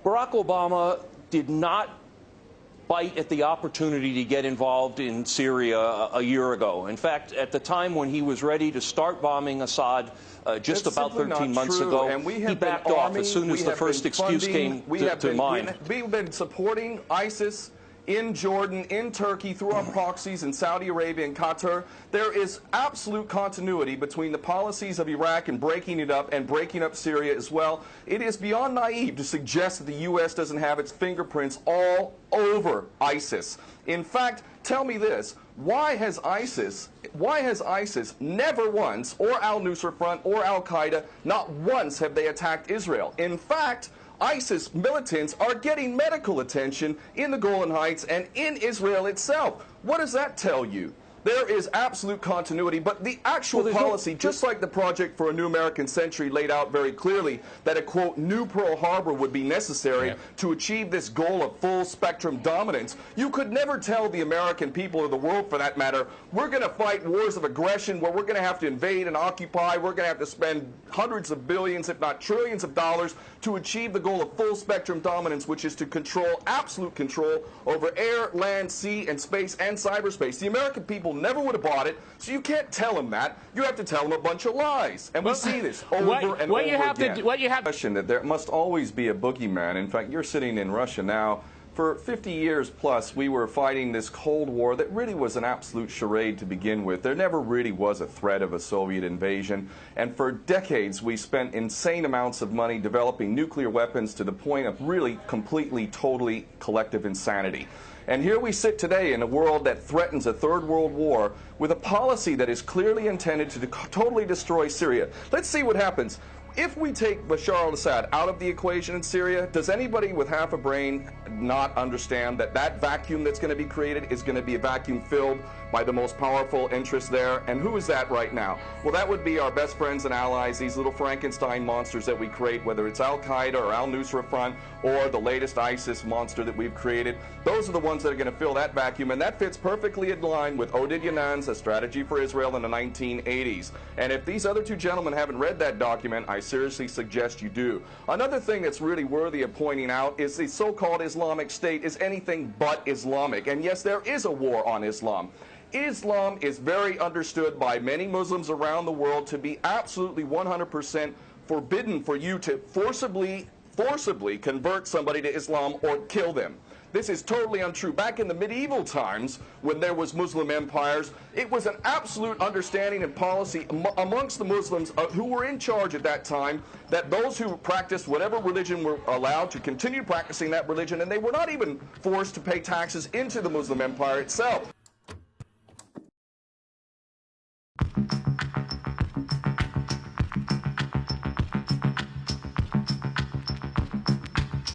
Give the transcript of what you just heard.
Barack Obama did not bite at the opportunity to get involved in Syria a year ago. In fact, at the time when he was ready to start bombing Assad just about 13 months ago, he backed off as soon as the first excuse came to mind. We've been supporting ISIS in Jordan, in Turkey, through our proxies in Saudi Arabia and Qatar. There is absolute continuity between the policies of Iraq and breaking it up and breaking up Syria as well. It is beyond naive to suggest that the U.S. doesn't have its fingerprints all over ISIS. In fact, tell me this, why has ISIS never once, or al-Nusra Front or al-Qaeda, not once have they attacked Israel? In fact, ISIS militants are getting medical attention in the Golan Heights and in Israel itself. What does that tell you? There is absolute continuity, but the actual policy, just like the Project for a New American Century laid out very clearly, that a, quote, new Pearl Harbor would be necessary to achieve this goal of full spectrum dominance, you could never tell the American people, or the world for that matter, we're going to fight wars of aggression where we're going to have to invade and occupy, we're going to have to spend hundreds of billions, if not trillions of dollars to achieve the goal of full spectrum dominance, which is to control, absolute control over air, land, sea, and space, and cyberspace. The American people never would have bought it, so you can't tell them that. You have to tell them a bunch of lies. And we see this over and over again. Question that there must always be a boogeyman. In fact, you're sitting in Russia now. For 50 years plus, we were fighting this Cold War that really was an absolute charade to begin with. There never really was a threat of a Soviet invasion. And for decades, we spent insane amounts of money developing nuclear weapons to the point of really completely, totally collective insanity. And here we sit today in a world that threatens a third world war with a policy that is clearly intended to totally destroy Syria. Let's see what happens. If we take Bashar al-Assad out of the equation in Syria, does anybody with half a brain not understand that that vacuum that's going to be created is going to be a vacuum filled by the most powerful interests there? And who is that right now? Well, that would be our best friends and allies, these little Frankenstein monsters that we create, whether it's al-Qaeda or al-Nusra Front or the latest ISIS monster that we've created. Those are the ones that are going to fill that vacuum, and that fits perfectly in line with Oded Yanan's A Strategy for Israel in the 1980s. And if these other two gentlemen haven't read that document, I seriously suggest you do. Another thing that's really worthy of pointing out is the so-called Islamic State is anything but Islamic. And yes, there is a war on Islam. Islam is very understood by many Muslims around the world to be absolutely 100% forbidden for you to forcibly convert somebody to Islam or kill them. This is totally untrue. Back in the medieval times, when there was Muslim empires, it was an absolute understanding and policy amongst the Muslims who were in charge at that time that those who practiced whatever religion were allowed to continue practicing that religion, and they were not even forced to pay taxes into the Muslim empire itself.